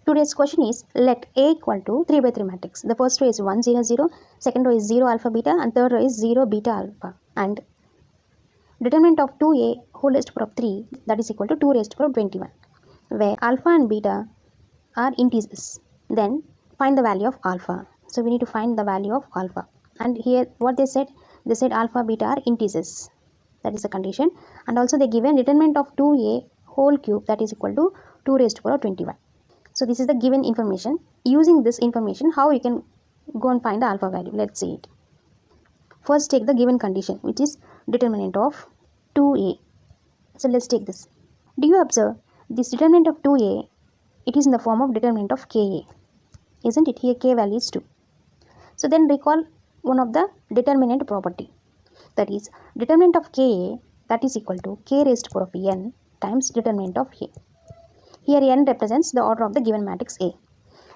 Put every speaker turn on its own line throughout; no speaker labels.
Today's question is, let A equal to 3 by 3 matrix. The first row is 1 0 0, second row is 0 alpha beta, and third row is 0 beta alpha. And determinant of 2A whole raised to power of 3, that is equal to 2 raised to power of 21, where alpha and beta are integers. Then find the value of alpha. So we need to find the value of alpha. And here what they said alpha beta are integers. That is the condition. And also they given determinant of 2A whole cube, that is equal to 2 raised to power of 21. So this is the given information. Using this information, how you can go and find the alpha value? Let's see it. First take the given condition, which is determinant of 2A. So let's take this. Do you observe this determinant of 2A? It is in the form of determinant of Ka. Isn't it? Here K value is 2. So then recall one of the determinant property. That is determinant of Ka, that is equal to K raised to power of n times determinant of A. Here n represents the order of the given matrix A.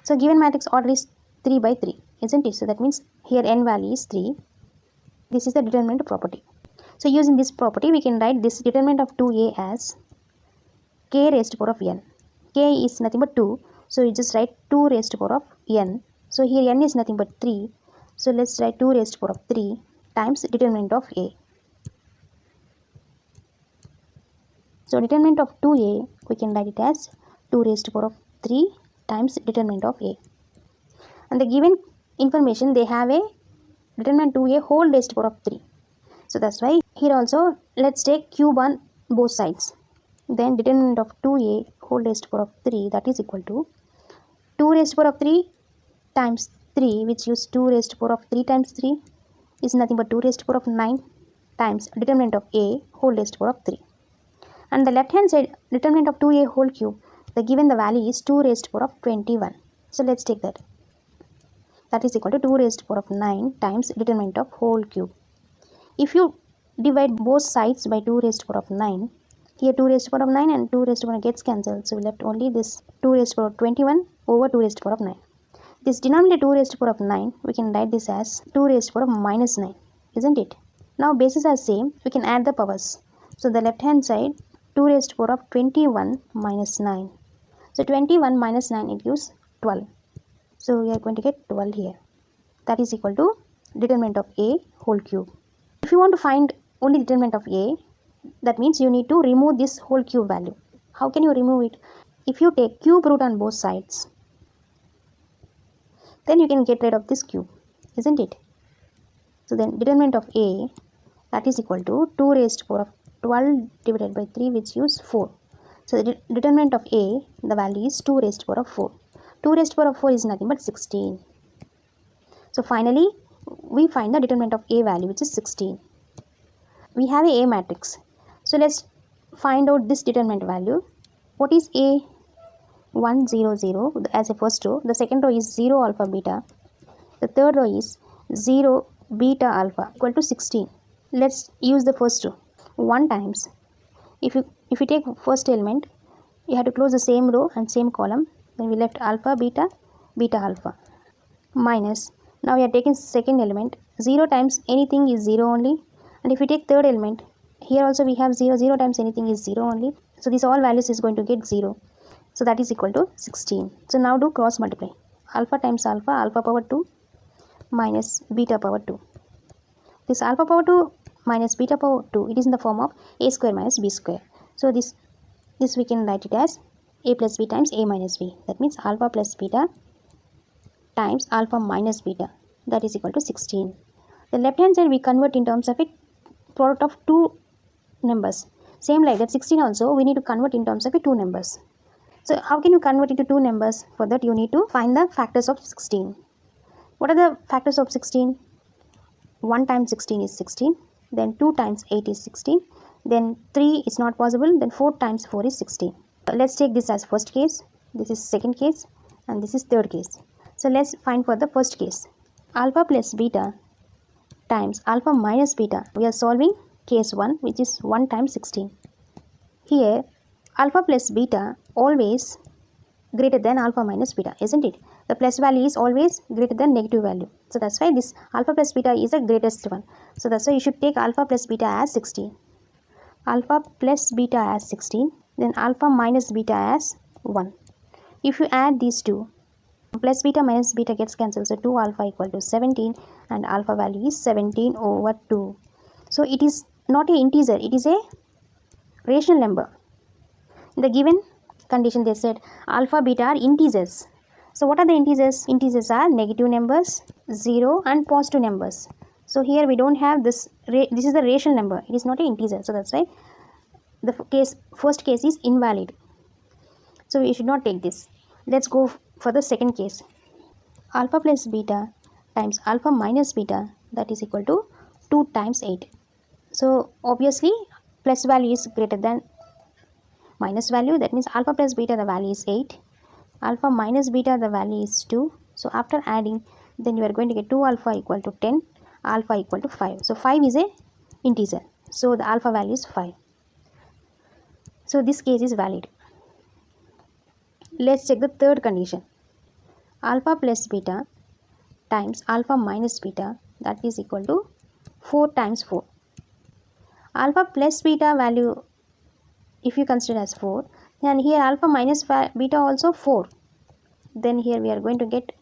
So given matrix order is 3 by 3, isn't it? So that means here n value is 3. This is the determinant property. So using this property, we can write this determinant of 2A as K raised to power of n. K is nothing but 2. So you just write 2 raised to power of n. So here n is nothing but 3. So let's write 2 raised to power of 3 times determinant of A. So determinant of 2A, we can write it as 2 raised to power of 3 times determinant of A. And the given information, they have a determinant 2A whole raised to power of 3. So that's why here also let's take cube on both sides. Then determinant of 2A whole raised to power of 3, that is equal to 2 raised to power of 3 times 3, which is 2 raised to power of 3 times 3 is nothing but 2 raised to power of 9 times determinant of A whole raised to power of 3. And the left hand side determinant of 2A whole cube, the given the value is 2 raised to power of 21. So let's take that. That is equal to 2 raised to power of 9 times determinant of whole cube. If you divide both sides by 2 raised to power of 9, here 2 raised to power of 9 and 2 raised to power gets cancelled. So we left only this 2 raised to power of 21 over 2 raised to power of 9. This denominator 2 raised to power of 9, we can write this as 2 raised to power of minus 9, isn't it? Now bases are same, we can add the powers. So the left hand side 2 raised to power of 21 minus 9. So 21 minus 9, it gives 12. So we are going to get 12 here. That is equal to determinant of A whole cube. If you want to find only determinant of A, that means you need to remove this whole cube value. How can you remove it? If you take cube root on both sides, then you can get rid of this cube, isn't it? So then determinant of A, that is equal to 2 raised to power of 12 divided by 3, which gives 4. So the determinant of A, the value is 2 raised to power of 4. 2 raised to power of 4 is nothing but 16. So finally, we find the determinant of A value, which is 16. We have a matrix. So let's find out this determinant value. What is A? 1 0 0 as a first row. The second row is 0 alpha beta. The third row is 0 beta alpha equal to 16. Let's use the first row. 1 times. If you take first element, you have to close the same row and same column. Then we left alpha beta beta alpha minus. Now we are taking second element. 0 times anything is 0 only. And if we take third element, here also we have 0. 0 times anything is 0 only. So these all values is going to get 0. So that is equal to 16. So now do cross multiply. Alpha times alpha, alpha power 2 minus beta power 2. This alpha power 2 minus beta power 2, it is in the form of a square minus b square. So this we can write it as a plus b times a minus b. That means alpha plus beta times alpha minus beta. That is equal to 16. The left hand side we convert in terms of a product of two numbers. Same like that 16 also we need to convert in terms of a two numbers. So how can you convert into two numbers? For that you need to find the factors of 16. What are the factors of 16? 1 times 16 is 16. Then 2 times 8 is 16. Then 3 is not possible. Then 4 times 4 is 16. Let's take this as first case. This is second case. And this is third case. So let's find for the first case. Alpha plus beta times alpha minus beta. We are solving case 1, which is 1 times 16. Here alpha plus beta always greater than alpha minus beta, isn't it? The plus value is always greater than negative value. So that's why this alpha plus beta is the greatest one. So that's why you should take alpha plus beta as 16. Alpha plus beta as 16. Then alpha minus beta as 1. If you add these two, plus beta minus beta gets cancelled, so 2 alpha equal to 17, and alpha value is 17 over 2. So it is not an integer, it is a rational number. In the given condition they said alpha beta are integers. So what are the integers? Integers are negative numbers, 0 and positive numbers. So here we don't have this, this is the rational number, it is not an integer, so that's why the first case is invalid. So we should not take this. Let's go for the second case. Alpha plus beta times alpha minus beta, that is equal to 2 times 8. So obviously plus value is greater than minus value, that means alpha plus beta the value is 8, alpha minus beta the value is 2. So after adding, then you are going to get 2 alpha equal to 10, alpha equal to 5. So 5 is a integer, so the alpha value is 5. So this case is valid. Let's check the third condition. Alpha plus beta times alpha minus beta, that is equal to 4 times 4. Alpha plus beta value, if you consider as 4, then here alpha minus beta also 4. Then here we are going to get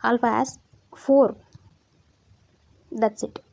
alpha as 4. That's it.